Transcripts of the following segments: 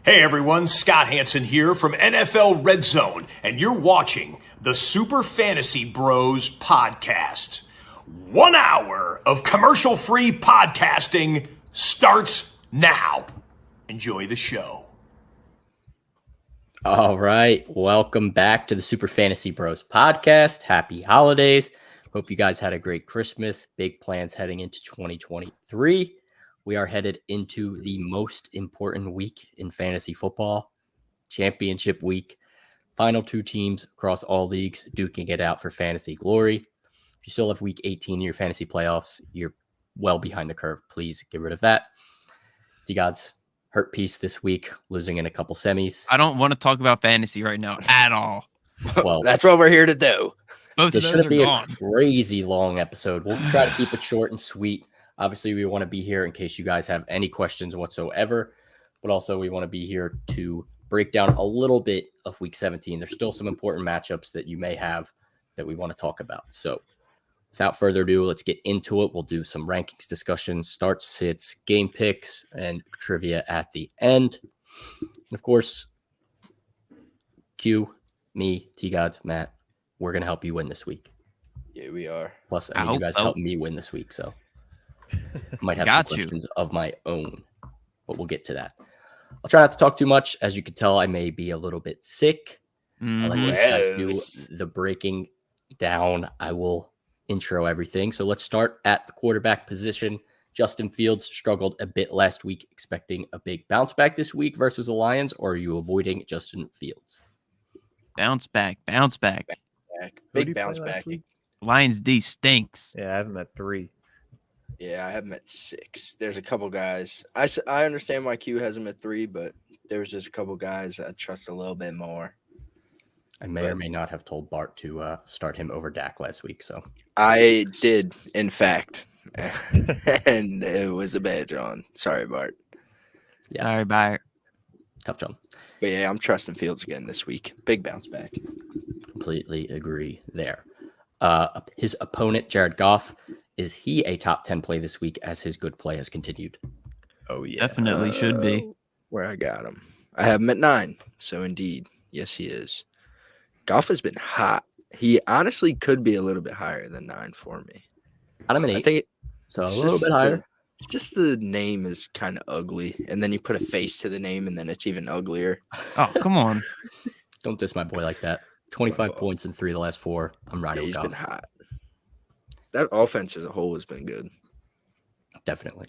Hey everyone, Scott Hansen here from NFL Red Zone, and you're watching the Super Fantasy Bros podcast. 1 hour of commercial-free podcasting starts now. Enjoy the show. All right, welcome back to the Super Fantasy Bros podcast. Happy holidays. Hope you guys had a great Christmas. Big plans heading into 2023. We are headed into the most important week in fantasy football, championship week. Final two teams across all leagues duking it out for fantasy glory. If you still have week 18 in your fantasy playoffs, you're well behind the curve. Please get rid of that. D-Gods, hurt piece this week, losing in a couple semis. I don't want to talk about fantasy right now at all. Well, that's what we're here to do. Both of this those shouldn't are be gone. a crazy long episode. We'll try to keep it short and sweet. Obviously, we want to be here in case you guys have any questions whatsoever, but also we want to be here to break down a little bit of Week 17. There's still some important matchups that you may have that we want to talk about. So without further ado, let's get into it. We'll do some rankings discussion, starts, sits, game picks, and trivia at the end. And of course, Q, me, T-Gods, Matt, we're going to help you win this week. Yeah, we are. Plus, I need you guys to help me win this week, so I might have some questions of my own, but we'll get to that. I'll try not to talk too much. As you can tell, I may be a little bit sick. I'll let these guys do the breaking down. I will intro everything. So let's start at the quarterback position. Justin Fields struggled a bit last week, expecting a big bounce back this week versus the Lions, or are you avoiding Justin Fields? Bounce back. Big bounce back. Lions D stinks. Yeah, I have him at 3. Yeah, I have him at 6. There's a couple guys. I understand why Q has him at 3, but there's just a couple guys I trust a little bit more. I may or may not have told Bart to start him over Dak last week. So I did, in fact, and it was a bad John. Sorry, Bart. Yeah, Sorry, Bart. Tough John. But yeah, I'm trusting Fields again this week. Big bounce back. Completely agree there. His opponent, Jared Goff, is he a top 10 play this week as his good play has continued? Oh, yeah. Definitely should be. Where I got him. I have him at 9. So indeed, yes, he is. Goff has been hot. He honestly could be a little bit higher than 9 for me. I'm an 8. I think so a little bit higher. Just the name is kind of ugly, and then you put a face to the name, and then it's even uglier. Oh, come on. Don't diss my boy like that. 25 points in 3 of the last 4. I'm riding with He's Goff. been hot. That offense as a whole has been good. Definitely.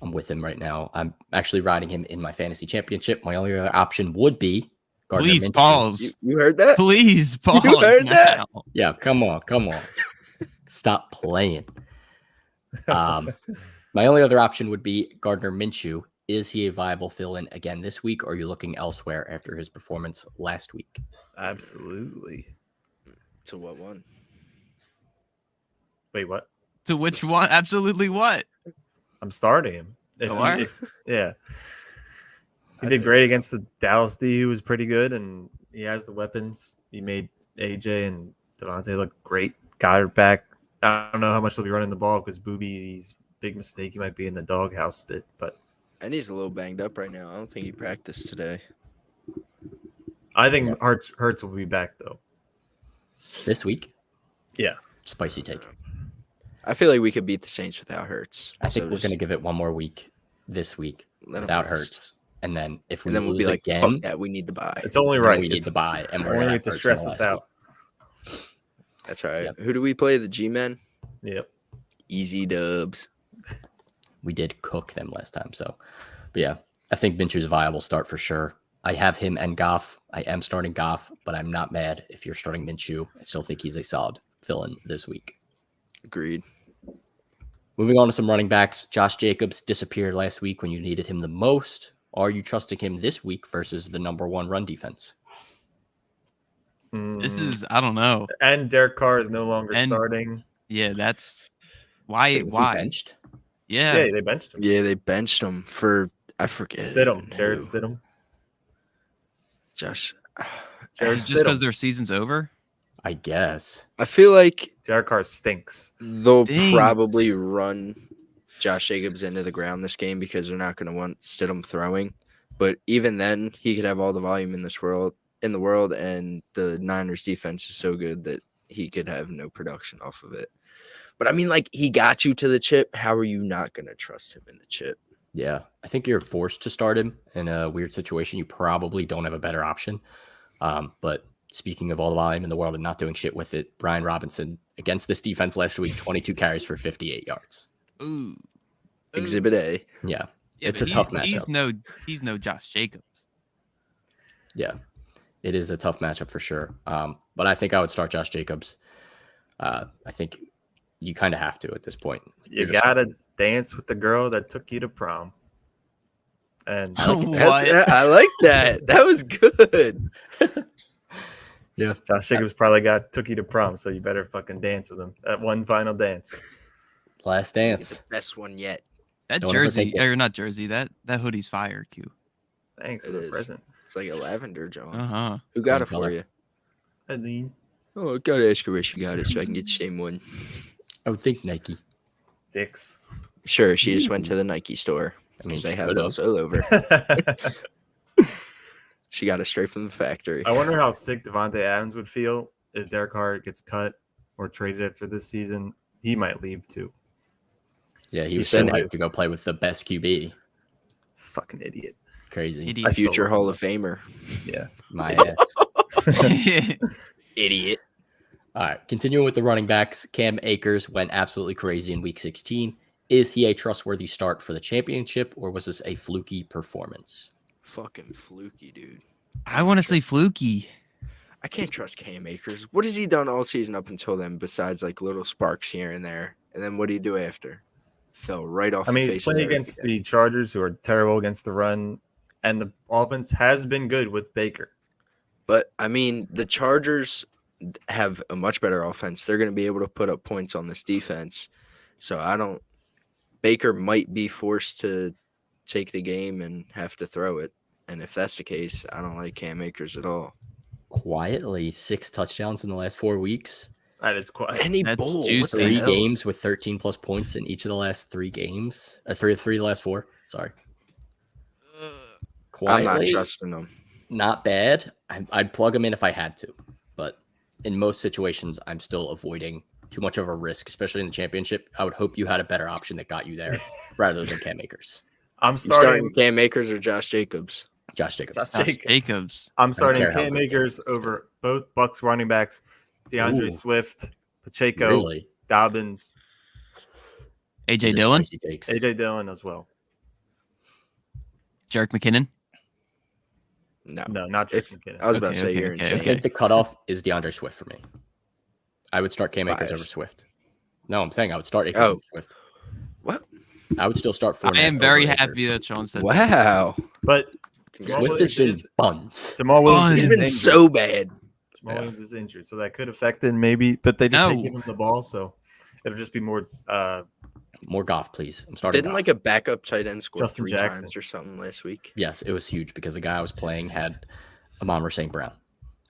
I'm with him right now. I'm actually riding him in my fantasy championship. My only other option would be Gardner Please Minshew. pause. You heard that? Please pause. You heard that? Yeah, come on. Stop playing. My only other option would be Gardner Minshew. Is he a viable fill-in again this week, or are you looking elsewhere after his performance last week? Absolutely. To what one? Wait, what? To which one? Absolutely what? I'm starting him. Yeah. He did great against the Dallas D, who was pretty good, and he has the weapons. He made AJ and Devontae look great. Got her back. I don't know how much they'll be running the ball because Booby's big mistake. He might be in the doghouse bit, but And he's a little banged up right now. I don't think he practiced today. I think Hurts will be back though. This week? Yeah. Spicy take. I feel like we could beat the Saints without Hurts. I think we're going to give it one more week this week without Hurts. And then if we we'll lose be like, again, yeah, we need to buy. It's only right. We need to buy, and we're going to stress this out. That's all right. Yep. Who do we play? The G-Men? Yep. Easy dubs. We did cook them last time. So, but yeah, I think Minshew's a viable start for sure. I have him and Goff. I am starting Goff, but I'm not mad if you're starting Minshew. I still think he's a solid fill-in this week. Agreed. Moving on to some running backs. Josh Jacobs disappeared last week when you needed him the most. Are you trusting him this week versus the number 1 run defense? This is, I don't know. And Derek Carr is no longer starting. Yeah, that's why. Why? Benched? Yeah. Yeah, they benched him. Yeah, they benched him for, I forget. Stidham. Jared Stidham. Josh. Jared Just because their season's over? I guess. I feel like Derek Carr stinks. they'll probably run Josh Jacobs into the ground this game because they're not going to want Stidham throwing. But even then, he could have all the volume in the world, and the Niners defense is so good that he could have no production off of it. But I mean, like, he got you to the chip. How are you not going to trust him in the chip? Yeah, I think you're forced to start him in a weird situation. You probably don't have a better option. But speaking of all the volume in the world and not doing shit with it, Brian Robinson against this defense last week, 22 carries for 58 yards. Ooh. Exhibit A. Yeah, Yeah, it's but a tough matchup. He's no Josh Jacobs. Yeah, it is a tough matchup for sure. But I think I would start Josh Jacobs. I think you kind of have to at this point. You gotta dance with the girl that took you to prom. And I like that. That was good. Yeah, Josh Jacobs probably took you to prom, so you better fucking dance with him. That one final dance. last dance. The best one yet. That Don't ever jersey, think it. or not jersey, that hoodie's fire, Q. Thanks for It the is. present. It's like a lavender, John. Uh-huh. Who got Green it for color. you? Eileen. Oh, I gotta ask her where she got it so I can get the same one. I would think Nike. Dicks. Sure, she just went to the Nike store. I mean, Because they she have could've. those all over. She got it straight from the factory. I wonder how sick Devontae Adams would feel if Derek Carr gets cut or traded after this season. He might leave too. Yeah, he He was said sent that. to go play with the best QB. Fucking idiot. Crazy. Idiot. still Future love Hall him. of Famer. Yeah. My ass. Idiot. All right, continuing with the running backs, Cam Akers went absolutely crazy in Week 16. Is he a trustworthy start for the championship, or was this a fluky performance? Fucking fluky, dude. I want to say fluky. I can't trust Cam Akers. What has he done all season up until then besides like little sparks here and there? And then what do you do after? Fell right off I mean, the he's face of playing the earth against again. the Chargers, who are terrible against the run, and the offense has been good with Baker. But, I mean, the Chargers have a much better offense. They're going to be able to put up points on this defense. So, Baker might be forced to take the game and have to throw it. And if that's the case, I don't like Cam Akers at all. Quietly, 6 touchdowns in the last 4 weeks. That is quiet. Any That's bull. juicy. What the 3 hell? games with 13 plus points in each of the last 3 games. Three of the last 4. Sorry. I'm Quietly, not trusting them. not bad. I'd plug him in if I had to. But in most situations, I'm still avoiding too much of a risk, especially in the championship. I would hope you had a better option that got you there rather than Cam Akers. I'm You starting starting Cam Akers or Josh Jacobs? Josh Jacobs. Josh Jacobs. Jacobs. I'm starting care how Cam good Akers over both Bucks running backs, DeAndre Ooh. Swift, Pacheco, Really? Dobbins, AJ These are Dillon. spicy takes. AJ Dillon as well. Jarek McKinnon. No. No, not If- Drake McKinnon. I was about to Okay, say you're okay, insane. I think the cutoff is DeAndre Swift for me. I would start Cam Akers over Bias. Swift. No, I'm saying I would start Akers Oh. over Swift. What? I would still start Fournette I am very over happy Akers. that Sean said that. Wow. But Congratulations. Swift has been is- buns. Jamal Williams Buns. He's is been injured. so bad. Jamal Yeah. Williams is injured, so that could affect it maybe. But they just No. hate giving him the ball, so it'll just be more. More Goff, please. I'm starting. Didn't Goff. like a backup tight end score Justin 3 Jackson. times or something last week? Yes, it was huge because the guy I was playing had Amon St. Brown,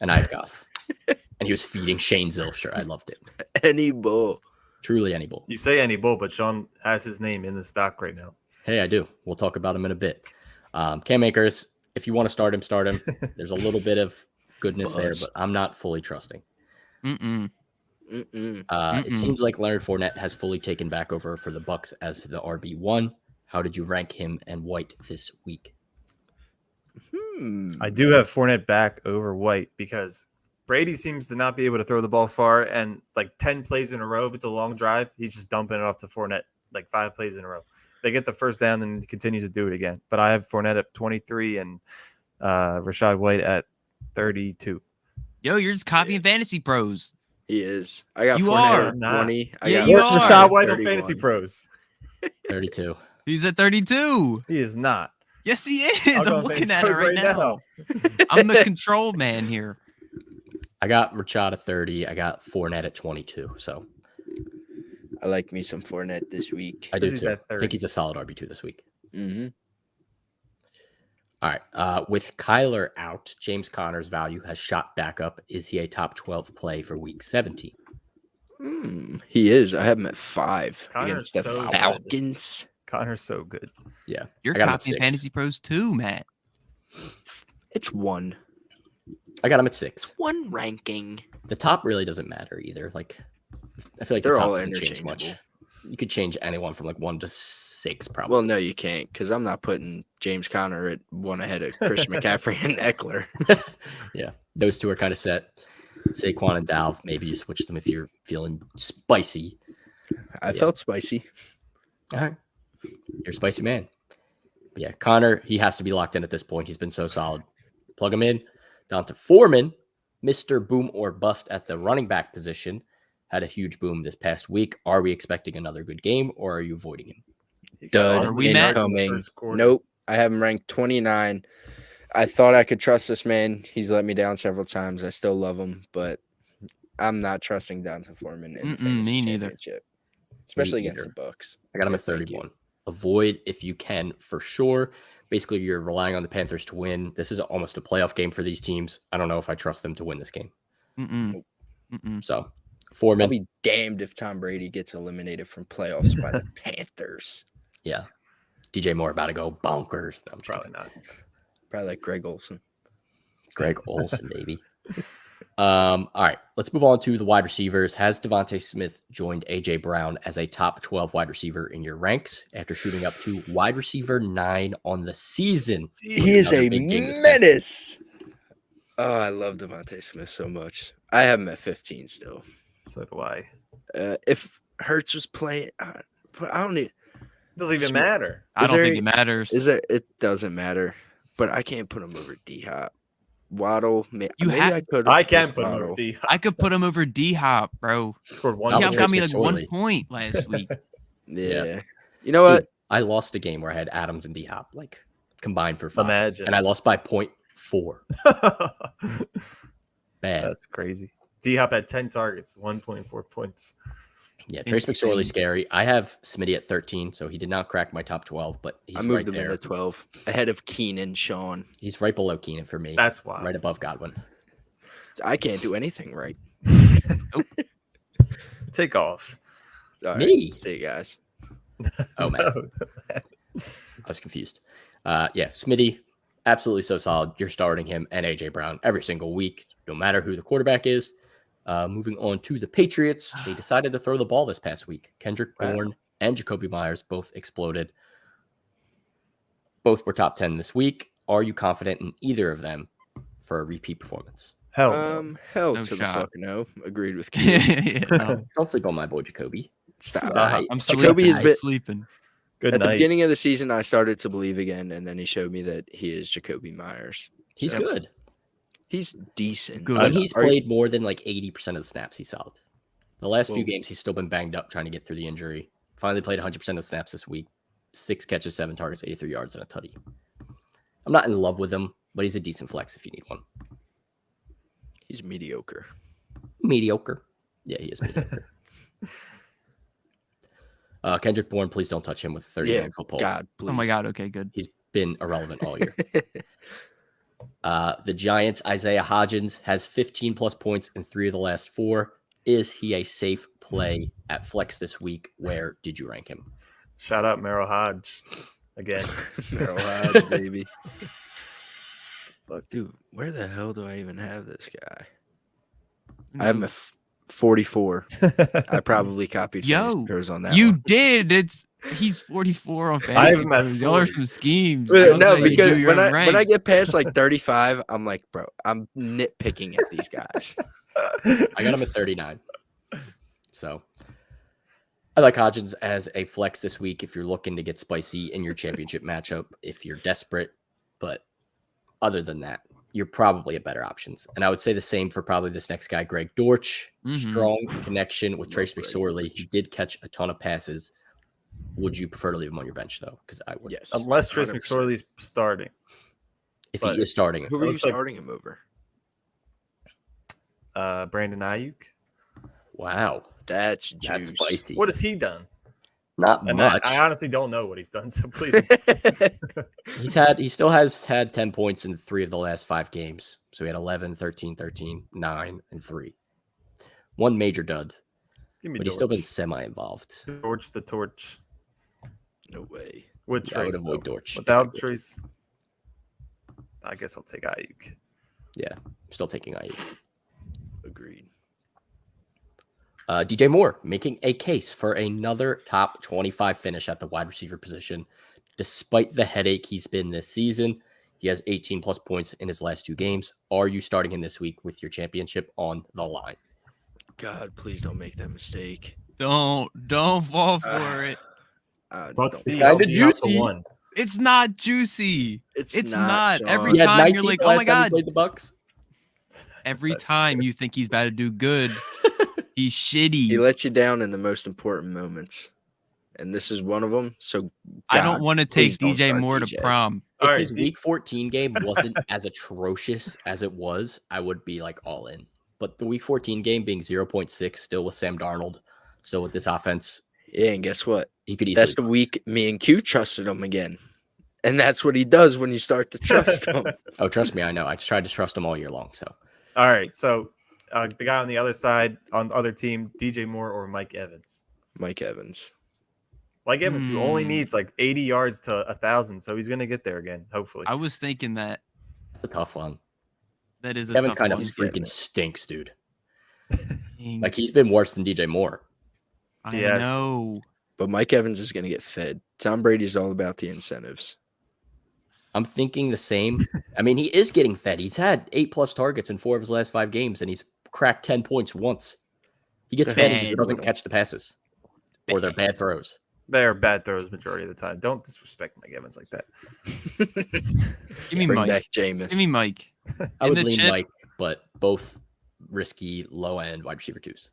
and I had Goff, and he was feeding Shane Zilsher. I loved it. Any bull. Truly, any bull. You say any bull, but Sean has his name in the stock right now. Hey, I do. We'll talk about him in a bit. Cam Akers, if you want to start him, start him. There's a little bit of goodness there, Bust. but I'm not fully trusting. Mm-mm. Mm-mm. It seems like Leonard Fournette has fully taken back over for the Bucks as the RB1. How did you rank him and White this week? I do have Fournette back over White because Brady seems to not be able to throw the ball far, and like 10 plays in a row, if it's a long drive, he's just dumping it off to Fournette like 5 plays in a row. They get the first down and he continues to do it again. But I have Fournette at 23 and Rashad White at 32. Yo, you're just copying Fantasy Pros. He is. I got You Fournette are. at Nah. 20. I Yeah, got you What's are. Rashad White on 31. Fantasy Pros? 32. He's at 32. He is not. Yes, he is. I'll go I'm on looking Fantasy at it Pros right now. I'm the control man here. I got Rashad at 30. I got Fournette at 22. So I like me some Fournette this week. I do He's too. at I 30. think he's a solid RB2 this week. Mm-hmm. All right. With Kyler out, James Conner's value has shot back up. Is he a top 12 play for week 17? He is. I have him at 5 Connor's against the so good. Falcons. Connor's so good. Yeah. You're I got him at copying 6. Fantasy Pros too, Matt. It's 1. I got him at 6. 1 ranking. The top really doesn't matter either. Like, I feel like They're the top all doesn't change much. interchangeable. You could change anyone from like 1 to 6, probably. Well, no, you can't, because I'm not putting James Conner at 1 ahead of Christian McCaffrey and Eckler. Yeah, those two are kind of set. Saquon and Dalv, maybe you switch them if you're feeling spicy. I felt spicy. All right, you're a spicy man. But yeah, Connor, he has to be locked in at this point. He's been so solid. Plug him in. Down to Foreman, Mr. Boom or Bust at the running back position. Had a huge boom this past week. Are we expecting another good game, or are you avoiding him? Dud Are we mad? incoming. Nope. I have him ranked 29. I thought I could trust this man. He's let me down several times. I still love him, but I'm not trusting Donta Foreman in the fantasy me neither. championship, especially Me against neither. the Bucks. I got him at Thank you. 31. Avoid if you can for sure. Basically, you're relying on the Panthers to win. This is almost a playoff game for these teams. I don't know if I trust them to win this game. So, Foreman. I'll be damned if Tom Brady gets eliminated from playoffs by the Panthers. Yeah. DJ Moore about to go bonkers. No, I'm Probably joking. not. Probably like Greg Olson. Greg Olson, baby. All right, let's move on to the wide receivers. Has Devontae Smith joined AJ Brown as a top 12 wide receiver in your ranks after shooting up to wide receiver 9 on the season? He is Another a big game this past menace. Oh, I love Devontae Smith so much. I have him at 15 still. So do I. If Hurts was playing, but I don't need. Doesn't even Smith- matter. I Is don't there- think it matters. It doesn't matter, but I can't put him over D Hop. Waddle, maybe have- I could. I can put him Waddle. over D. I could put him over D Hop, bro. Scored one. Not D with Hop got Trace me like 1 McSorley. point last week. Yeah. You know what? I lost a game where I had Adams and D-Hop like combined for 5. Imagine. And I lost by 0.4. Bad. That's crazy. D Hop had 10 targets, 1.4 points. Yeah, Trace insane. McSorley scary. I have Smitty at 13, so he did not crack my top 12, but he's I moved right him there. into 12 ahead of Keenan, Sean. He's right below Keenan for me. That's wild. right above Godwin. I can't do anything right. Take off. All right, Me? see you guys. Oh, man. I was confused. Yeah, Smitty, absolutely so solid. You're starting him and AJ Brown every single week, no matter who the quarterback is. Moving on to the Patriots, they decided to throw the ball this past week. Kendrick Wow. Bourne and Jacoby Myers both exploded. Both were top 10 this week. Are you confident in either of them for a repeat performance? Hell, no. Hell No to shot. the fuck no. Agreed with Keenan. Yeah, no. Don't sleep on my boy Jacoby. Stop. Stop. I'm Jacoby has sleeping. been- I'm sleeping. Good At the night. beginning of the season, I started to believe again, and then he showed me that he is Jacoby Myers. He's So, good. He's decent. Good. When he's Are you- played more than like 80% of the snaps, he's solid. The last few Whoa. games, he's still been banged up trying to get through the injury. Finally played 100% of the snaps this week. 6 catches, 7 targets, 83 yards, and a tutty. I'm not in love with him, but he's a decent flex if you need one. He's mediocre. Mediocre. Yeah, he is mediocre. Kendrick Bourne, please don't touch him with a 39 foot pole. God, please. Oh my god. Okay, good. He's been irrelevant all year. The Giants, Isaiah Hodgins has 15 plus points in 3 of the last 4. Is he a safe play at flex this week? Where did you rank him? Shout out Merrill Hodge again. Merrill Hodge, baby. Fuck, dude, where the hell do I even have this guy? I have him at 44. I probably copied Yo, Pros on that You one. did. He's 44 on I have fantasy. him at Bros. Y'all are 40. some schemes. No, That's how you because do your when own I ranks. get past like 35, I'm like, bro, I'm nitpicking at these guys. I got him at 39. So I like Hodgins as a flex this week if you're looking to get spicy in your championship matchup, if you're desperate. But other than that, you're probably a better options. And I would say the same for probably this next guy, Greg Dortch. Mhm. Strong connection with Trace Greg McSorley. He did catch a ton of passes. Would you prefer to leave him on your bench, though? Because I would. Yes. Unless Trace 100%. McSorley's starting. If but he is starting. Who are you looks like- starting him over? Brandon Ayuk. Wow. That's That's juice. spicy. What has he done? Not And much. I honestly don't know what he's done. So please. He still has had 10 points in 3 of the last 5 games. So he had 11, 13, 13, 9, and 3. One major dud, Give me but he's still been Dortch. semi-involved. Torch the torch. No way. With Yeah, I would Trace. avoid though. Dortch if I Without could. Trace. I guess I'll take Ayuk. Yeah, still taking Ayuk. Agreed. DJ Moore making a case for another top 25 finish at the wide receiver position, despite the headache he's been this season. He has 18 plus points in his last 2 games. Are you starting him this week with your championship on the line? God, please don't make that mistake. Don't fall for it. Bucks Don't- D, kinda LD out to juicy. 1. It's not juicy. It's not. John. Every He had time 19 you're like, the oh my last time he God. played the Bucks. Every time you think he's about to do good, he's shitty. He lets you down in the most important moments, and this is one of them. So I don't God, want to please take don't DJ start Moore DJ. to prom. If All right, his week 14 game wasn't as atrocious as it was, I would be like all in. But the week 14 game being 0.6 still with Sam Darnold, still with this offense, Yeah, and guess what? he could easily. That's the week me and Q trusted him again, and that's what he does when you start to trust him. Oh, trust me, I know. I tried to trust him all year long. So All right, so the guy on the other side, on the other team, DJ Moore or Mike Evans? Mike Evans. Mike Evans, who only Hmm. needs like 80 yards to 1,000, so he's going to get there again, hopefully. I was thinking that. it's a tough one. That is a Kevin tough kind of one. He's getting freaking it. stinks, dude. Dang. Like he's been worse than DJ Moore. I Yes. know. But Mike Evans is going to get fed. Tom Brady's all about the incentives. I'm thinking the same. I mean, he is getting fed. He's had 8+ targets in 4 of his last 5 games, and he's cracked 10 points once. He gets fed. He just Dang. doesn't catch the passes, or they're bad throws. They are bad throws majority of the time. Don't disrespect Mike Evans like that. Give me Bring Mike. back Jameis. Give me Mike. I In would the lean chip- Mike, but both risky low end wide receiver 2s.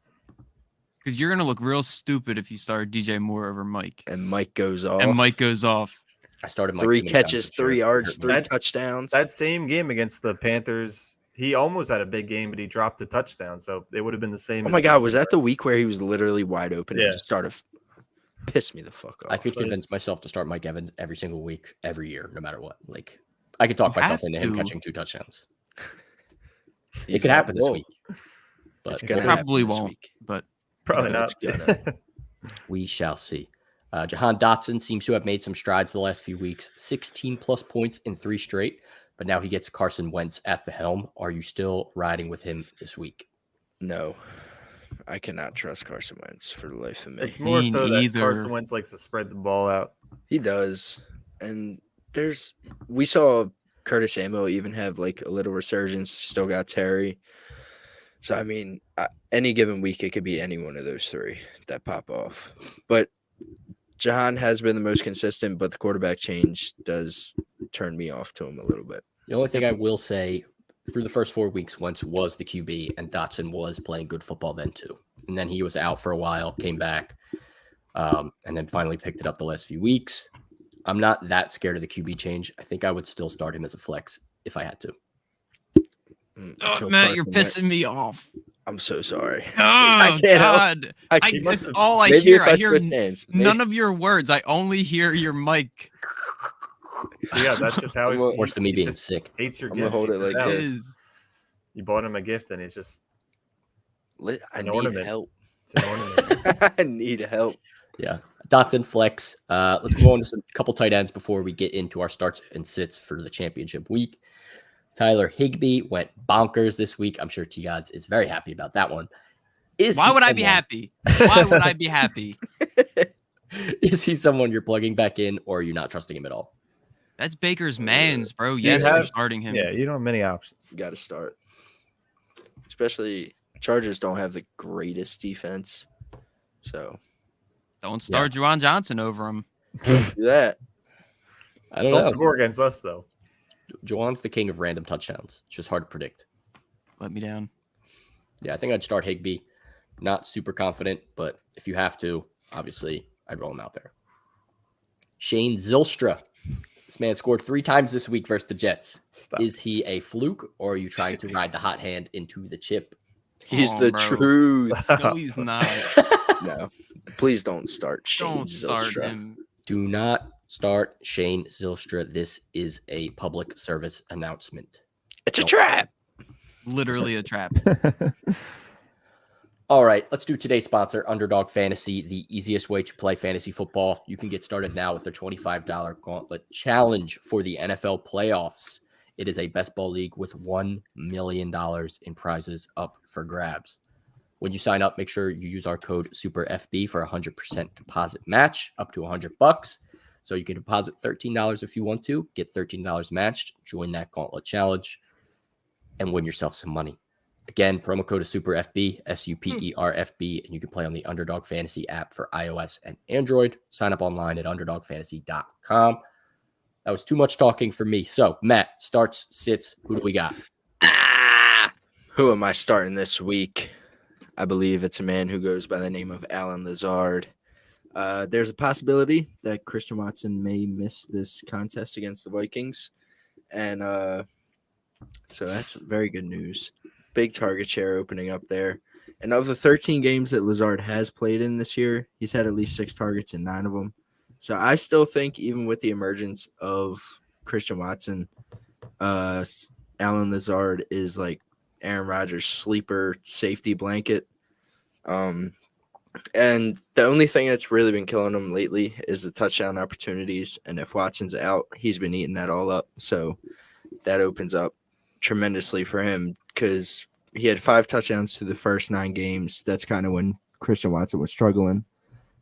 Because you're gonna look real stupid if you start DJ Moore over Mike. And Mike goes off. And Mike goes off. I started Mike 3 too many times catches, this year. 3 It yards, hurt me. 3 That- touchdowns. That same game against the Panthers, he almost had a big game, but he dropped a touchdown, so it would have been the same. Oh as my God, before. was that the week where he was literally wide open Yeah. and just started piss me the fuck off? I could So he's- convince myself to start Mike Evans every single week, every year, no matter what. Like I could talk You myself have into him to. catching 2 touchdowns. He's It could not happen this wrong. week, but It's gonna we'll see. happen Probably this won't. week. But Probably No, not. it's gonna. We shall see. Jahan Dotson seems to have made some strides the last few weeks. 16+ points in 3 straight, but now he gets Carson Wentz at the helm. Are you still riding with him this week? No, I cannot trust Carson Wentz for the life of me. It's more Me so that neither. Carson Wentz likes to spread the ball out. He does, and we saw Curtis Samuel even have like a little resurgence. Still got Terry. So I mean, any given week it could be any one of those 3 that pop off. But Jahan has been the most consistent, but the quarterback change does turn me off to him a little bit. The only thing I will say, through the first 4 weeks, Wentz was the QB, and Dotson was playing good football then too. And then he was out for a while, came back, and then finally picked it up the last few weeks. I'm not that scared of the QB change. I think I would still start him as a flex if I had to. Until Matt, you're Carson Wentz- pissing me off. I'm so sorry. Oh can't help- God! I I, can't- that's all I Maybe hear. if I I hear switch hands, maybe- none of your words. I only hear your mic. Yeah, that's just how he Worse than me being just sick. hates your I'm gift. gonna hold He it like knows. It this. is. You bought him a gift, and it's just I An need ornament. help. it's an ornament. I need help. Yeah. Dotson flex. Let's go on to some couple tight ends before we get into our starts and sits for the championship week. Tyler Higbee went bonkers this week. I'm sure T-Gods is very happy about that one. Why would I be happy? Why would I be happy? Is he someone you're plugging back in, or are you not trusting him at all? That's Baker's man's, bro. you Yes, you're have- starting him. Yeah, you don't have many options. Got to start. Especially Chargers don't have the greatest defense, so Don't start Juwan Johnson over him. do that. I don't They'll know. score against us, though. Juwan's the king of random touchdowns. It's just hard to predict. Let me down. Yeah, I think I'd start Higbee. Not super confident, but if you have to, obviously, I'd roll him out there. Shane Zylstra. This man scored 3 times this week versus the Jets. Stop. Is he a fluke, or are you trying to ride the hot hand into the chip? He's Oh, the bro. truth. No, he's not. No, please don't start Shane Don't start Zylstra. him. Do not start Shane Zylstra. This is a public service announcement. It's a trap. Literally a trap. All right, let's do today's sponsor, Underdog Fantasy, the easiest way to play fantasy football. You can get started now with their $25 gauntlet challenge for the NFL playoffs. It is a best ball league with $1 million in prizes up for grabs. When you sign up, make sure you use our code SUPERFB for a 100% deposit match up to $100. So you can deposit $13 if you want to, get $13 matched, join that gauntlet challenge, and win yourself some money. Again, promo code is SUPERFB, SUPERFB, and you can play on the Underdog Fantasy app for iOS and Android. Sign up online at underdogfantasy.com. That was too much talking for me. So, Matt, starts, sits, who do we got? Who am I starting this week? I believe it's a man who goes by the name of Allen Lazard. There's a possibility that Christian Watson may miss this contest against the Vikings. And so that's very good news. Big target share opening up there. And of the 13 games that Lazard has played in this year, he's had at least 6 targets in 9 of them. So I still think even with the emergence of Christian Watson, Allen Lazard is like Aaron Rodgers' sleeper safety blanket. And the only thing that's really been killing him lately is the touchdown opportunities. And if Watson's out, he's been eating that all up. So that opens up tremendously for him because he had 5 touchdowns through the first 9 games. That's kind of when Christian Watson was struggling.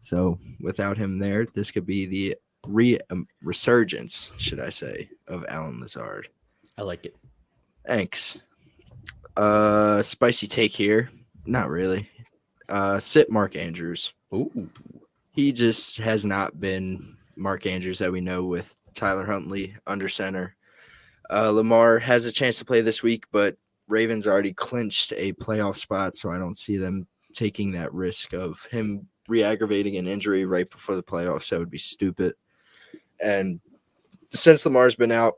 So without him there, this could be the resurgence, should I say, of Allen Lazard. I like it. Thanks. Spicy take here. Not really. Sit Mark Andrews. Ooh. He just has not been Mark Andrews that we know with Tyler Huntley under center. Lamar has a chance to play this week, but Ravens already clinched a playoff spot, so I don't see them taking that risk of him re-aggravating an injury right before the playoffs. That would be stupid. And since Lamar's been out,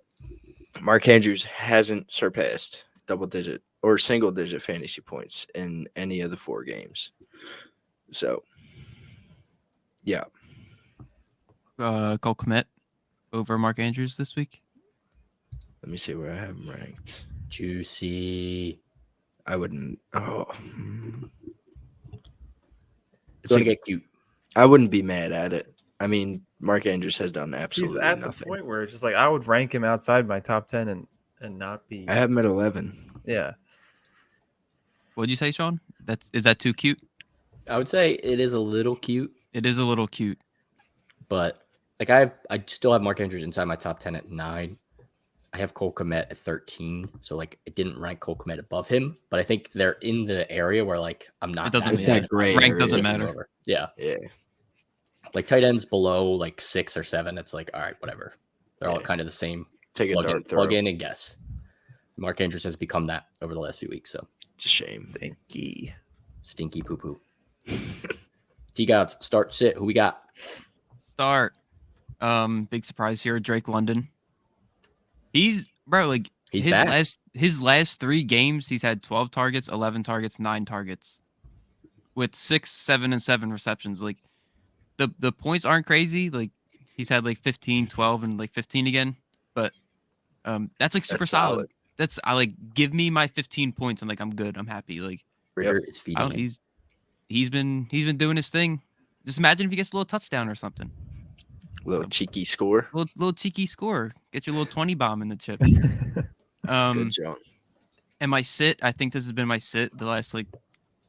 Mark Andrews hasn't surpassed double-digit or single-digit fantasy points in any of the 4 games. So, yeah. Cole Kmet over Mark Andrews this week. Let me see where I have him ranked. Juicy. I wouldn't. Oh, It's going to get cute. I wouldn't be mad at it. I mean, Mark Andrews has done absolutely He's at nothing. the point where it's just like I would rank him outside my top 10 and not be. I have him at 11. Yeah. What'd you say, Sean? Is that too cute? I would say it is a little cute, It is a little cute. but like I still have Mark Andrews inside my top 10 at 9. I have Cole Kmet at 13, so like I didn't rank Cole Kmet above him, but I think they're in the area where like I'm not. It doesn't It's matter. that gray Rank area. doesn't matter. Yeah, Yeah. like tight ends below like 6 or 7. It's like all right, whatever. They're all Yeah. kind of the same. Take a dart throw. Plug in and guess. Mark Andrews has become that over the last few weeks, so It's a shame. stinky poo poo. T-Gods, start, sit. Who we got? Start. Big surprise here. Drake London. He's like He's his back. his last 3 games. He's had 12 targets, 11 targets, 9 targets, with 6, 7, and 7 receptions. Like the points aren't crazy. Like he's had like 15, 12, and like 15 again. But that's like super That's solid. I like give me my 15 points and like I'm good. I'm happy. Like Ritter is I don't, feeding. he's been doing his thing. Just imagine if he gets a little touchdown or something. Little cheeky score. Little cheeky score. Get your little 20 bomb in the chip. Good job. And my sit, I think this has been my sit the last like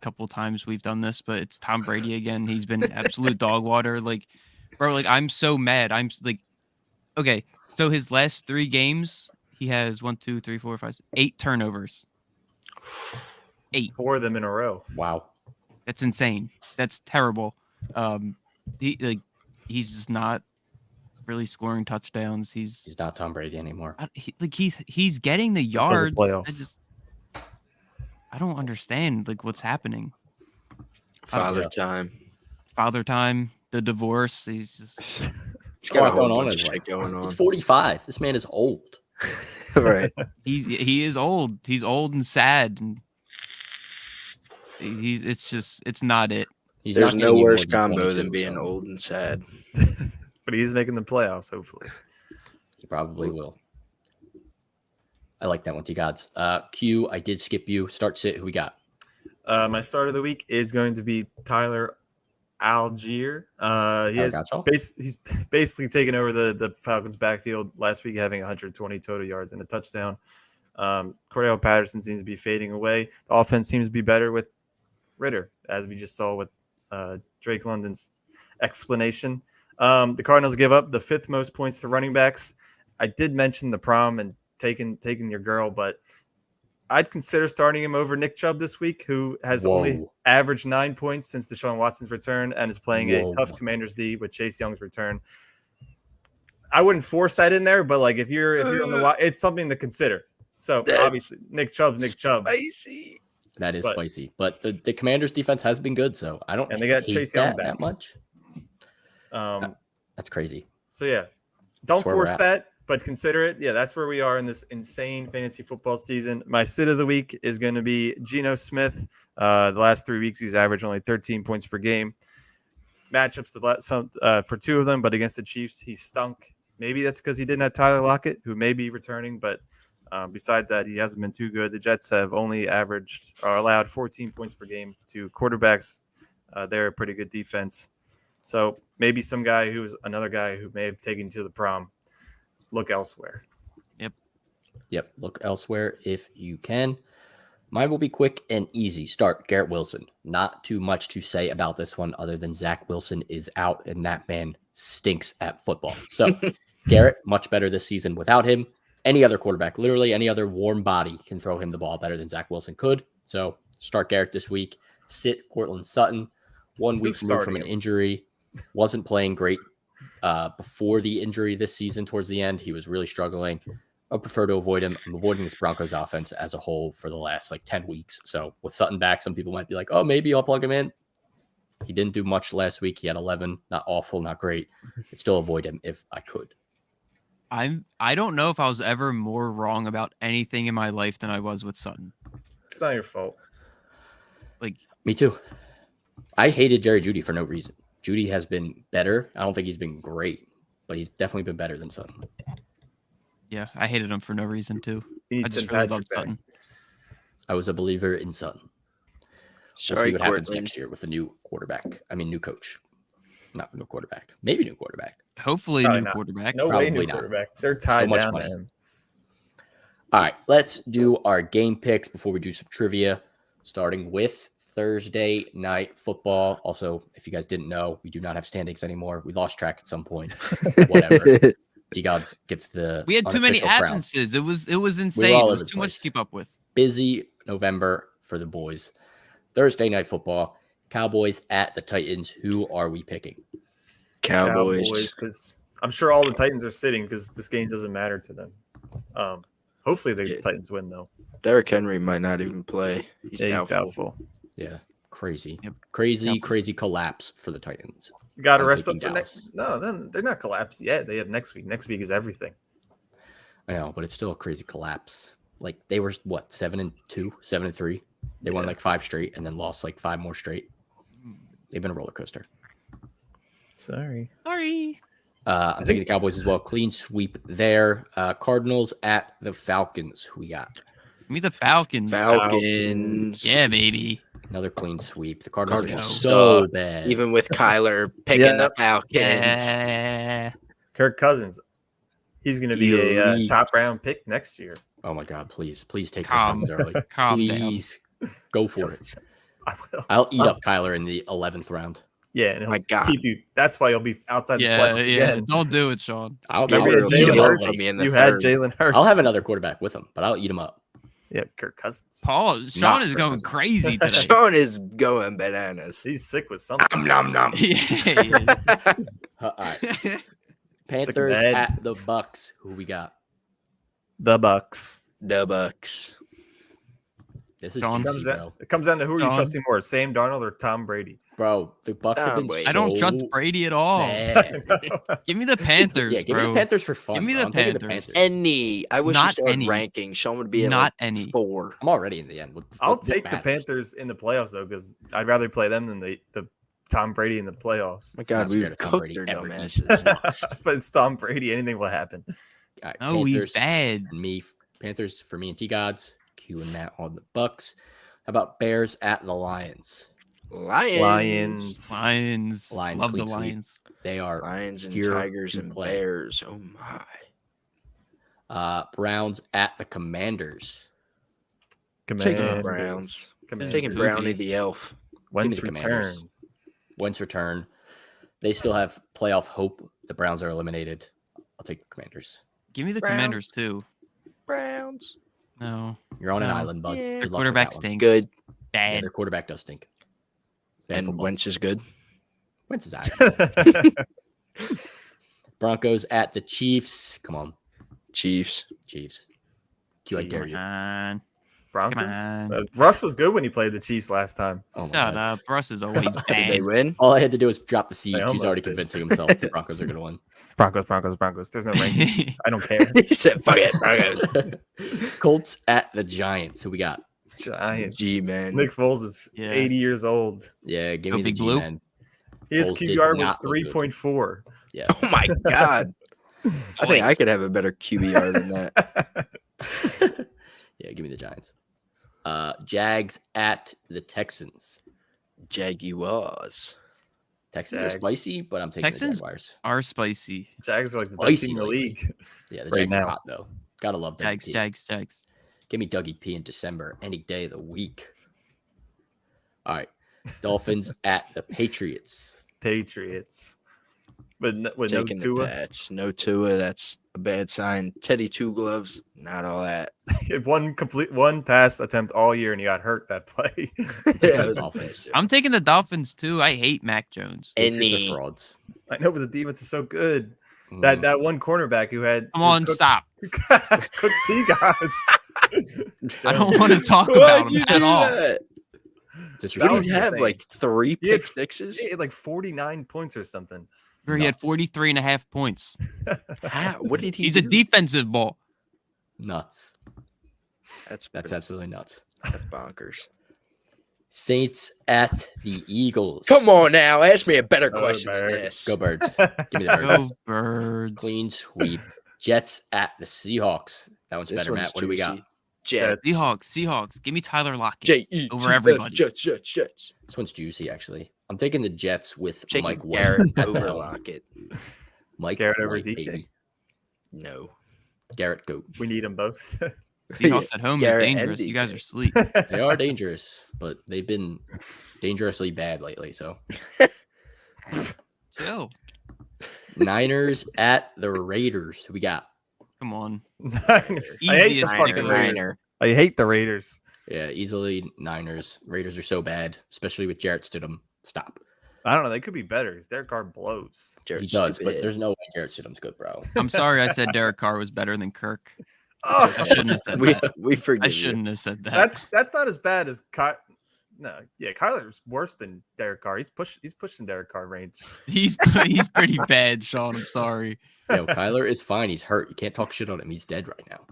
couple times we've done this, but it's Tom Brady again. He's been absolute dog water. Like, bro, like I'm so mad. I'm like, okay, so his last 3 games, he has 1, 2, 3, 4, 5, 8 turnovers. 8. 4 of them in a row. Wow. That's insane. That's terrible. He's just not really scoring touchdowns. He's not Tom Brady anymore. He's getting the Until the yards. playoffs. I don't understand like what's happening. Father know. Time, the divorce. He's just He's got a whole going on bunch of in shit going on. He's 45. This man is old. Right. he is old. He's old and sad, and it's not it. He's There's not no getting you worse more combo 22, than being so old and sad. But he's making the playoffs, hopefully. He probably will. I like that one, T-Gods. Q, I did skip you. Start, sit. Who we got? My start of the week is going to be Tyler Algier. Gotcha. He's basically taken over the Falcons' backfield last week, having 120 total yards and a touchdown. Cordell Patterson seems to be fading away. The offense seems to be better with Ritter, as we just saw with Drake London's explanation. The Cardinals give up the 5th most points to running backs. I did mention the prom and taking your girl, but I'd consider starting him over Nick Chubb this week, who has only averaged 9 points since Deshaun Watson's return and is playing a tough Commanders D with Chase Young's return. I wouldn't force that in there, but like if you're on the it's something to consider. So obviously Nick Chubb's Nick Chubb. Spicy. That is spicy, but the Commanders' defense has been good, so I don't. And they got Chase Young back that much. That's crazy. So yeah, don't force that, but consider it. Yeah, that's where we are in this insane fantasy football season. My sit of the week is going to be Geno Smith. The last 3 weeks, he's averaged only 13 points per game. Matchups for 2 of them, but against the Chiefs, he stunk. Maybe that's because he didn't have Tyler Lockett, who may be returning, but besides that, he hasn't been too good. The Jets have only allowed 14 points per game to quarterbacks. They're a pretty good defense. So maybe some guy who's another guy who may have taken you to the prom. Look elsewhere. Yep. Look elsewhere if you can. Mine will be quick and easy. Start Garrett Wilson. Not too much to say about this one other than Zach Wilson is out and that man stinks at football. So Garrett, much better this season without him. Any other quarterback, literally any other warm body can throw him the ball better than Zach Wilson could. So start Garrett this week. Sit Cortland Sutton. 1 week removed from an injury. Wasn't playing great before the injury this season. Towards the end, he was really struggling. I prefer to avoid him. I'm avoiding this Broncos offense as a whole for the last 10 weeks. So with Sutton back, some people might be like, oh, maybe I'll plug him in. He didn't do much last week. He had 11. Not awful, not great. I'd still avoid him if I could. I don't know if I was ever more wrong about anything in my life than I was with Sutton. It's not your fault. Me too. I hated Jerry Jeudy for no reason. Jeudy has been better. I don't think he's been great, but he's definitely been better than Sutton. Yeah, I hated him for no reason too. I just really loved Sutton. I was a believer in Sutton. We'll see what happens next year with the new quarterback. I mean, new coach. Not new quarterback. Maybe new quarterback. Hopefully Probably new not. quarterback. No Probably way new not. quarterback. They're tied down to him. All right, let's do our game picks before we do some trivia, starting with Thursday night football. Also, if you guys didn't know, we do not have standings anymore. We lost track at some point. Whatever. T-Gods gets the We had too many absences. It was insane. It was too much to keep up with. Busy November for the boys. Thursday night football. Cowboys at the Titans. Who are we picking? Cowboys. Because I'm sure all the Titans are sitting because this game doesn't matter to them. Hopefully the Titans win, though. Derrick Henry might not even play. He's doubtful. Yeah, crazy. Yep. Crazy collapse for the Titans. You got to rest them for next. No, then they're not collapsed yet. They have next week. Next week is everything. I know, but it's still a crazy collapse. They were 7-2, 7-3. They won 5 straight and then lost 5 more straight. They've been a roller coaster. Sorry. I'm thinking the Cowboys as well. Clean sweep there. Cardinals at the Falcons. Who we got? Give me the Falcons. Yeah, baby. Another clean sweep. The Cardinals are Cardinals so suck. bad. Even with Kyler picking the Falcons. Yeah. Kirk Cousins. He's going to be a top round pick next year. Oh my God! Please take Cousins early. Calm please go for it. I will. I'll eat up Kyler in the 11th round. Yeah, and my God. Keep you. That's why you'll be outside the playoffs again. Don't do it, Sean. I'll You had Jalen Hurts. I'll have another quarterback with him, but I'll eat him up. Yeah, Kirk Cousins. Sean is going crazy today. Sean is going bananas. He's sick with something. Nom. All right. Panthers at the Bucks. Who we got? The Bucks. This is Sean. juicy, bro. It comes down to who are you trusting more, Sam Darnold or Tom Brady? Bro, the Bucks have been I don't trust Brady at all. Give me the Panthers, Yeah, give me the Panthers for fun. Give me the Panthers. I wish Not you started any. ranking. Sean would be at Not any. 4. I'm already in the end. I'll take the Panthers in the playoffs, though, because I'd rather play them than the Tom Brady in the playoffs. My God, we cooked their dumbasses. But it's Tom Brady. Anything will happen. All right, No, he's bad. Panthers for me and T-Gods. Q and Matt on the Bucks. How about Bears at the Lions? Lions. Lions Love the clean sweep. Lions. They are Lions and here Tigers to and play. Bears. Oh my. Browns at the Commanders. Taking Browns. Taking Brownie the elf. Wentz Give me the return. Commanders. Wentz return. They still have playoff hope. The Browns are eliminated. I'll take the Commanders. Give me the Browns. Commanders too. Browns. No. You're on an No. island, bud. Yeah. Their Good luck with quarterback that one. stinks. Good. Yeah, Bad. their quarterback does stink. Bad And football. Wentz is good. Wentz is all right. Broncos at the Chiefs. Come on, Chiefs. Chiefs. I dare Chiefs. you. Come on. Broncos. on. Russ was good when he played the Chiefs last time. Oh my Shut God. up. Russ is always Did they bad. win? All I had to do was drop the seed. They He's almost already did. convincing himself the Broncos are going to win. Broncos. There's no rankings. I don't care. He said, "Fuck it, Broncos." Colts at the Giants. Who we got? Giants. G man. Nick Foles is Yeah. 80 years old. Yeah, give Go me the Big Blue. G-Man. His Foles did QBR was not look good. 3.4. Yeah. Oh my god. I think I could have a better QBR than that. Yeah, give me the Giants. Jags at the Texans. Jaguars. Texans are Jags. spicy, but I'm taking Texans? the Jaguars. Are spicy. Jags are like the best Spicy team in the lately. league. Yeah, the Right Jags are now. hot, though. Gotta love Dougie P. Jags. Give me Dougie P in December, any day of the week. All right. Dolphins at the Patriots. Patriots. But with no Taking the Tua. Pats. No Tua. That's a bad sign. Teddy Two Gloves. Not all that. If one pass attempt all year and he got hurt that play. The Yeah, Dolphins. I'm taking the Dolphins too. I hate Mac Jones. Patriots Any. are frauds. I know, but the defense is so good. Mm. That one cornerback who had Come on, stop. cooked T guys. I don't want to talk about him at all. That? Disrespectful. was Did he have insane. like 3 He had- pick sixes? He had like 49 points or something. Where he had 43 and a half points. How? What did he He's do? a defensive ball. Nuts. That's Absolutely nuts. that's bonkers. Saints at the Eagles. Come on now. Ask me a better Go question than Birds. this. Go Birds. Give me the Go Birds. Birds. Clean sweep. Jets at the Seahawks. That one's This better, one's Matt. What do we got? juicy. Jets. Seahawks. Give me Tyler Lockett. J-E-T-S, over everybody. Jets. This one's juicy, actually. I'm taking the Jets with Taking Mike White. Garrett at the over helm. Lockett. Mike Garrett over White, DK. baby. No. Garrett, go. We need them both. Seahawks at home is Garrett and dangerous. You guys DK. are asleep. They are dangerous, but they've been dangerously bad lately. So Chill. Niners at the Raiders. Who we got? Come on. Niners. I hate Easiest this pick fucking of the Raiders. Niner. I hate the Raiders. Yeah, easily Niners. Raiders are so bad, especially with Jarrett Stidham. Stop. I don't know. They could be better. Their card blows. He Jarrett's does, but stupid. there's no way Jarrett Stidham's good, bro. I'm sorry I said Derek Carr was better than Kirk. Oh, I shouldn't have said we that. we forgive I you. shouldn't have said that. that's not as bad as No, yeah, Kyler's worse than Derek Carr. He's pushing Derek Carr range. He's pretty bad, Sean. I'm sorry. Yo, Kyler is fine. He's hurt. You can't talk shit on him. He's dead right now.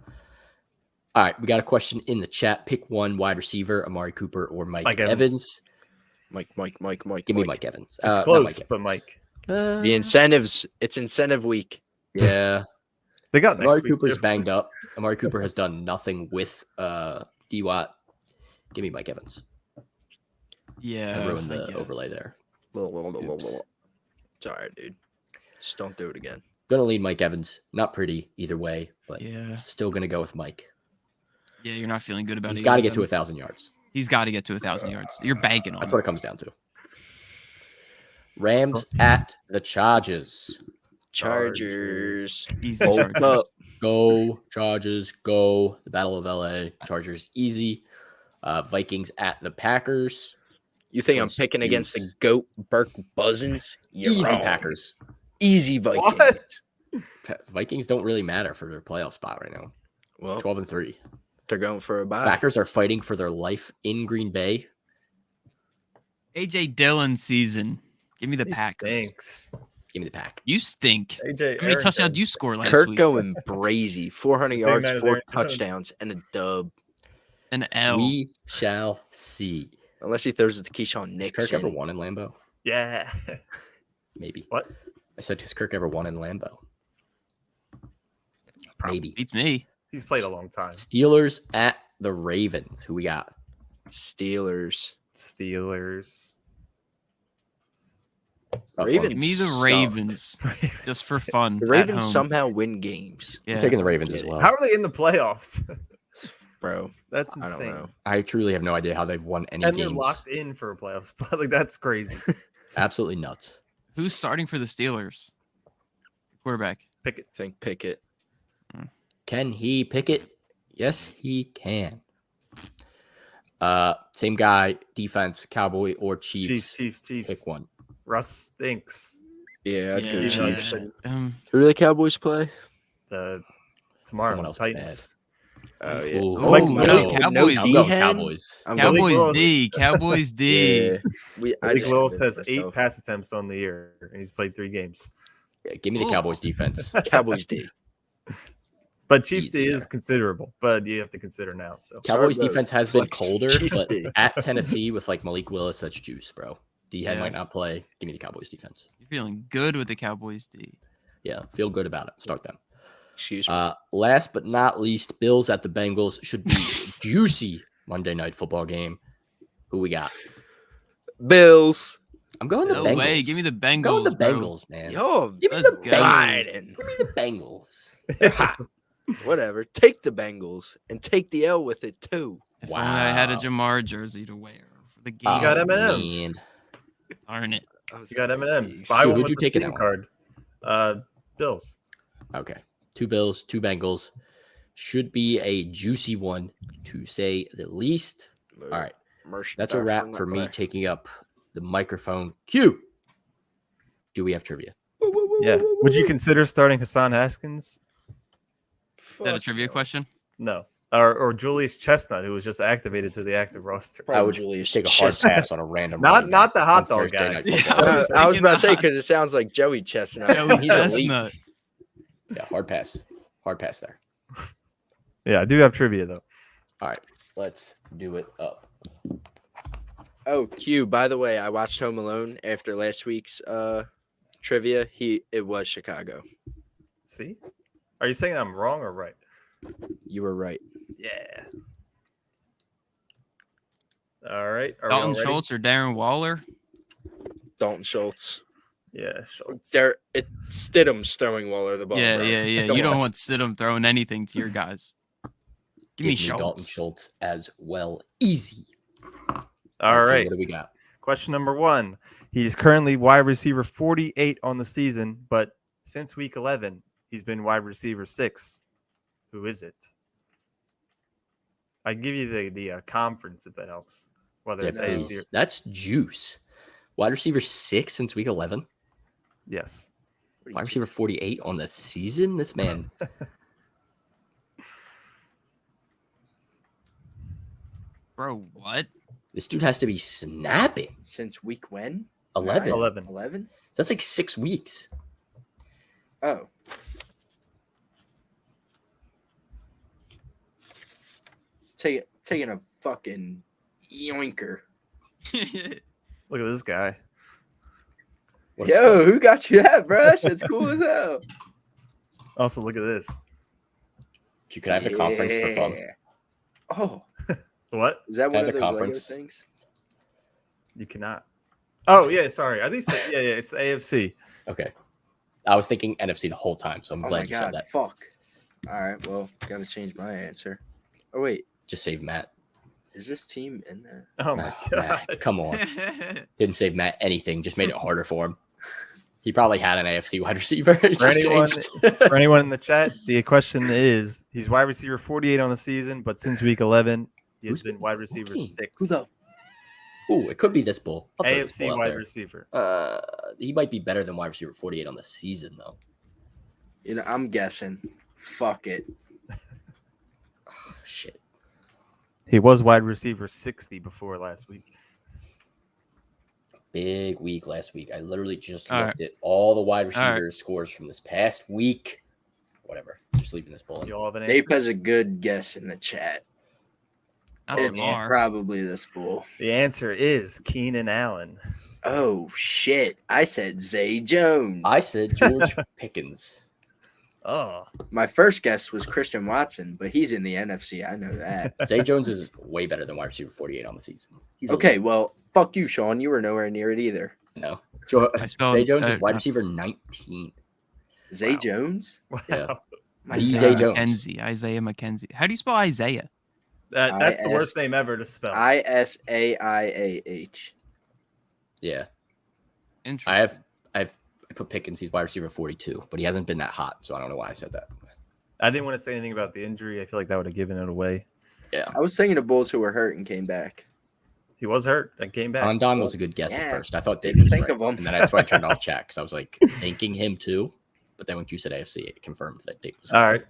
All right, we got a question in the chat. Pick one wide receiver, Amari Cooper or Mike Evans. Mike. Give me Mike Evans. It's Not close, Mike but Evans. Mike. The incentives. It's incentive week. Yeah. They got Amari next week. Cooper's too. banged up. Amari Cooper has done nothing with D-Watt. Give me Mike Evans. Yeah. I ruined I the guess. overlay there. It's all right, dude. Just don't do it again. Gonna lead Mike Evans. Not pretty either way, but Yeah. still gonna go with Mike. Yeah, you're not feeling good about it. He's got to get to 1,000 yards. He's got to get to 1,000 yards. You're banking on That's it. what it comes down to. Rams at the Chargers. Chargers. Easy Hold Chargers. up. Go Chargers. Go the Battle of LA. Chargers easy. Vikings at the Packers. You think I'm Let's picking against the use- GOAT Burke Buzzins? You're Easy wrong. Packers. Easy Vikings. What? Vikings don't really matter for their playoff spot right now. Well, 12-3. they're going for a bye. Packers are fighting for their life in Green Bay. AJ Dillon season. Give me the He Packers. stinks. Give me the Pack. You stink. AJ, How many Aaron touchdowns Jones. you score last Kirk week? going brazy. 400 Same yards, man as 4 Aaron Jones. touchdowns, and a dub. An L. We shall see. Unless he throws it to Keyshawn Has Nixon. Kirk ever won in Lambeau? Yeah. Maybe. What? I said, has Kirk ever won in Lambeau? Maybe. Beats me. He's played a long time. Steelers at the Ravens. Who we got? Steelers. Steelers. Ravens. Give me the suck. Ravens just for fun. The at Ravens home. somehow win games, Yeah. I'm taking the Ravens as well. How are they in the playoffs? bro. That's I don't insane. know. I truly have no idea how they've won any And games. they're locked in for a playoff spot. Like, that's crazy. Absolutely nuts. Who's starting for the Steelers? Quarterback. Pickett. Think Pickett. Can he pick it? Yes, he can. Same guy, defense, Cowboy or Chiefs. Chiefs. Pick one. Russ stinks. Yeah, I'd go Yeah. Chiefs. Um, Who do the Cowboys play? Tomorrow, Someone the else Titans. Oh Ooh. yeah. Oh, Mike, no, no, Cowboys. no I'm going D-hen? Cowboys. I'm Billy Cowboys Willis. D. Cowboys D. Yeah. I Malik just Willis has convinced 8 myself. pass attempts on the year, and he's played 3 games. Yeah, give me the Ooh. Cowboys defense. Cowboys D. But Chiefs D Easy is there. considerable, but you have to consider now. So Cowboys bros. defense has been Flex colder, Chiefs but D. at Tennessee with like Malik Willis, that's juice, bro. D-head Yeah. might not play. Give me the Cowboys defense. You're feeling good with the Cowboys D. Yeah, feel good about it. Start them. Excuse me. Last but not least, Bills at the Bengals should be juicy Monday night football game. Who we got? Bills. I'm going the No Bengals. way. Give me the I'm Bengals. going the bro. Bengals, man. Yo, Give me let's the go. Bengals. Biden. Give me the Bengals. They're hot. Whatever. Take the Bengals and take the L with it too. If only I had a Wow. Jamar jersey to wear for the game. Oh, got M&Ms. man. Darn it. you got M&Ms. Jeez. Buy Who- one who'd with you the take in Steam that card. Bills. Okay. 2 Bills, 2 Bengals. Should be a juicy one, to say the least. All right. That's a wrap for me taking up the microphone. Q. Do we have trivia? Yeah. Would you consider starting Hassan Haskins? Is that a trivia question? No. Or Julius Chestnut, who was just activated to the active roster. I would Julius take a hard Chestnut. pass on a random. Not- running not back the hot on dog Thursday guy. Night Yeah, Football. I was I was about to say thinking because it sounds like Joey Chestnut. Joey He's elite. Chestnut. Yeah, hard pass. Hard pass there. Yeah, I do have trivia, though. All right. Let's do it up. Oh, Q. By the way, I watched Home Alone after last week's trivia. It was Chicago. See? Are you saying I'm wrong or right? You were right. Yeah. All right. Are we all Dalton ready? Schultz or Darren Waller? Dalton Schultz. Yeah, Schultz. Stidham's throwing Waller the ball. Yeah, bro. yeah. Come You don't on. want Stidham throwing anything to your guys. Give me Dalton Schultz. Schultz as well. Easy. All Okay, right. What do we got? Question number 1. He's currently wide receiver 48 on the season, but since week 11, he's been wide receiver 6. Who is it? I give you the conference if that helps. Whether Yeah, it's please. AFC or That's juice. Wide receiver 6 since week 11. yes. Wide receiver 48 on the season. This man. Bro, what? This dude has to be snapping. Since week when? 11. 11. 11? That's like 6 weeks. Oh. Taking a fucking yoinker. Look at this guy. What a Yo, stud. who got you that, bro? That shit's cool as hell. Also, look at this. You could have the conference for fun. Yeah. Oh, What? is that one Have of the those conference. Lego things? You cannot. Oh, yeah, sorry. I think so. Yeah, it's the AFC. Okay. I was thinking NFC the whole time, so I'm Oh glad my you god, said that. fuck. All right, well, gotta change my answer. Oh wait, Just save Matt. is this team in there? Oh, my Oh, God. Matt, come on. Didn't save Matt anything. Just made it harder for him. He probably had an AFC wide receiver. It For just anyone- changed. For anyone in the chat, the question is he's wide receiver 48 on the season, but since week 11, he has Who's been been wide receiver playing? 6. Who the? Ooh, it could be this bull. I'll throw this bull AFC out wide there. receiver. He might be better than wide receiver 48 on the season, though. You know, I'm guessing. Fuck it. Oh, shit. He was wide receiver 60 before last week. Big week last week. I literally just All looked at all the wide All right. receiver scores from this past week. Whatever. Just leaving this bull in. You all have an Nape answer? has a good guess in the chat. Not It's Lamar. probably this bull. The answer is Keenan Allen. Oh shit! I said Zay Jones. I said George Pickens. Oh, My first guess was Christian Watson, but he's in the NFC. I know that. Zay Jones is way better than wide receiver 48 on the season. He's Okay, elite. well, fuck you, Sean. You were nowhere near it either. No. I spelled Zay Jones is wide receiver 19. Zay Wow. Jones? Yeah. My The God. Zay Jones. Isaiah McKenzie. How do you spell Isaiah? That's the worst name ever to spell. Isaiah. Yeah. Interesting. I put Pickens. He's wide receiver 42, but he hasn't been that hot, so I don't know why I said that. I didn't want to say anything about the injury. I feel like that would have given it away. Yeah. I was thinking of Bulls who were hurt and came back. He was hurt and came back. Don was a good guess Yeah. at first. I thought Dave Didn't was think right. of him. And then that's why I turned off chat because I was like thinking him too. But then when you said AFC, it confirmed that Dave was All right.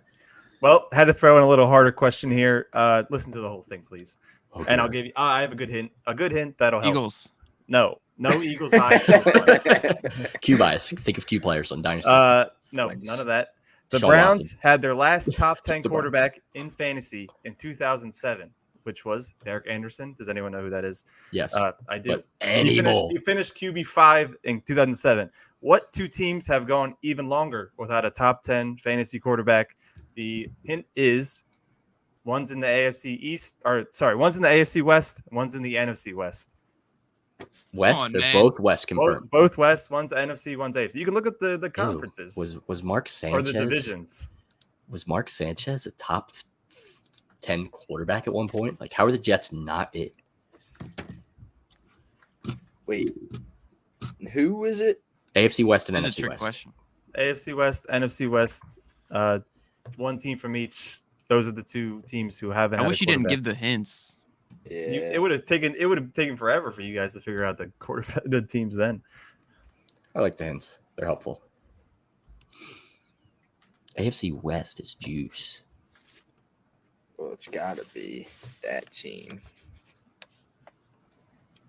Well, had to throw in a little harder question here. Listen to the whole thing, please. Okay. And I'll give you. I have a good hint. A good hint that'll help. Eagles. No Eagles bias. In this one. Q bias. Think of Q players on Dynasty. No, Nice. none of that. The Deshaun Browns Watson. had their last top 10 The Browns. quarterback in fantasy in 2007, which was Derek Anderson. Does anyone know who that is? Yes. I do. But anymore. He finished QB5 in 2007. What two teams have gone even longer without a top 10 fantasy quarterback? The hint is one's in the AFC East, one's in the AFC West, one's in the NFC West. West. Come on, They're man. both West confirmed. Both West, one's NFC, one's AFC. You can look at the conferences Was Mark or Sanchez? the divisions. Was Mark Sanchez a top 10 quarterback at one point? Like, how are the Jets not it? Wait. Who is it? AFC West and That's a NFC trick West. question. AFC West, NFC West, one team from each. Those are the two teams who haven't. I had wish a you didn't quarterback. give the hints. Yeah. It would have taken forever for you guys to figure out the quarterback, the teams. Then I like the hints. They're helpful. AFC West is juice. Well, it's got to be that team.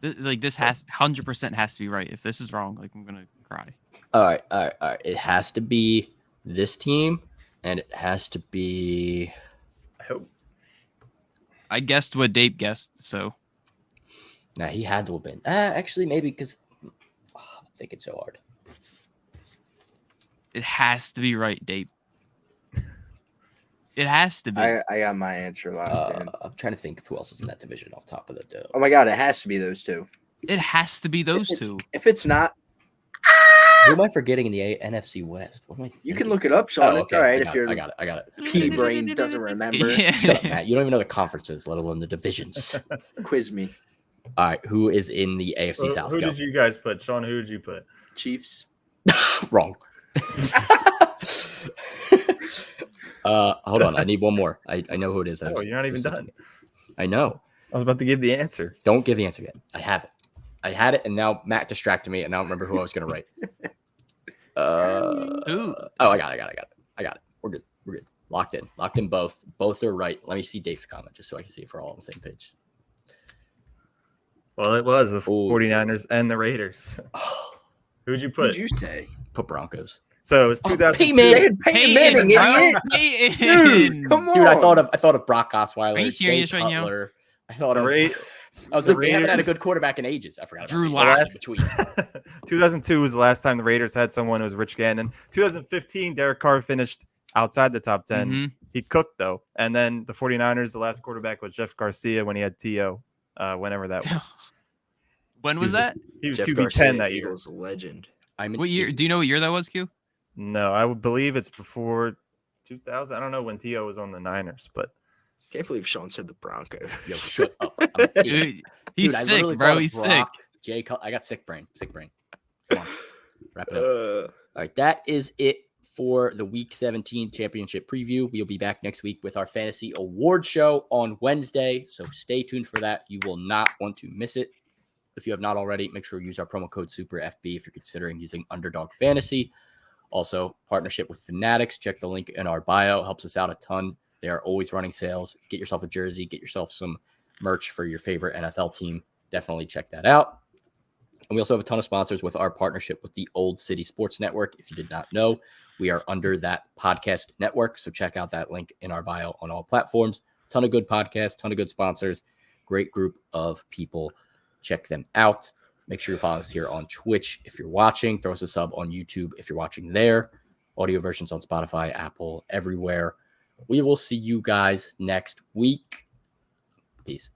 This has 100% has to be right. If this is wrong, like I'm gonna cry. All right. It has to be this team, and it has to be. I hope. I guessed what Dave guessed, so Nah, he had to have been. Actually, maybe because I'm thinking so hard. it has to be right, Dave. It has to be. I got my answer locked in. I'm trying to think of who else is in that division off top of the dome. Oh my God, it has to be those two. It has to be those two. If it's not, Who am I forgetting in the NFC West? What am I thinking? you can look it up, Sean. Oh, It's all right if I your got it. pea brain doesn't remember. Shut up, Matt. You don't even know the conferences, let alone the divisions. Quiz me. All right, who is in the AFC South? Who Go. did you guys put? Sean, who did you put? Chiefs. Wrong. Hold on. I need one more. I know who it is. Oh, you're not even done. I know. I was about to give the answer. Don't give the answer yet. I have it. I had it, and now Matt distracted me, and I don't remember who I was going to write. Who? Oh, I got it. We're good. Locked in both. Both are right. Let me see Dave's comment just so I can see if we're all on the same page. Well, it was the Ooh. 49ers and the Raiders. Who'd you What put? did you say? Put Broncos. So it was 2002. Peyton. Peyton Manning, idiot. Peyton. Come on. Dude, I thought of Brock Osweiler. Are you serious Jay right now? Cutler. I thought The of. Ra- I was the like, they haven't had a Raiders- good quarterback in ages. I forgot. Drew about Lock. the between. 2002 was the last time the Raiders had someone who was Rich Gannon. 2015, Derek Carr finished outside the top 10. Mhm. He cooked, though. And then the 49ers, the last quarterback was Jeff Garcia when he had T.O., whenever that was. When was that? He was Jeff QB10 Garcia, that year. Eagles legend. I'm an What year? idiot. Do you know what year that was, Q? No, I would believe it's before 2000. I don't know when T.O. was on the Niners, but Can't believe Sean said the Broncos. Yo, shut up. I'm an idiot. Dude, he's Dude, I sick, literally bro. thought of He's Brock, Jay Cutler. I got sick brain. Come on. Wrap it up. All right, that is it for the Week 17 championship preview. We'll be back next week with our fantasy award show on Wednesday, so stay tuned for that. You will not want to miss it. If you have not already, make sure you use our promo code SUPERFB if you're considering using Underdog Fantasy. Also, partnership with Fanatics. Check the link in our bio. Helps us out a ton. They are always running sales. Get yourself a jersey. Get yourself some merch for your favorite NFL team. Definitely check that out. And we also have a ton of sponsors with our partnership with the Olde City Sports Network. If you did not know, we are under that podcast network. So check out that link in our bio on all platforms. Ton of good podcasts, ton of good sponsors, great group of people. Check them out. Make sure you follow us here on Twitch if you're watching. Throw us a sub on YouTube if you're watching there. Audio versions on Spotify, Apple, everywhere. We will see you guys next week. Peace.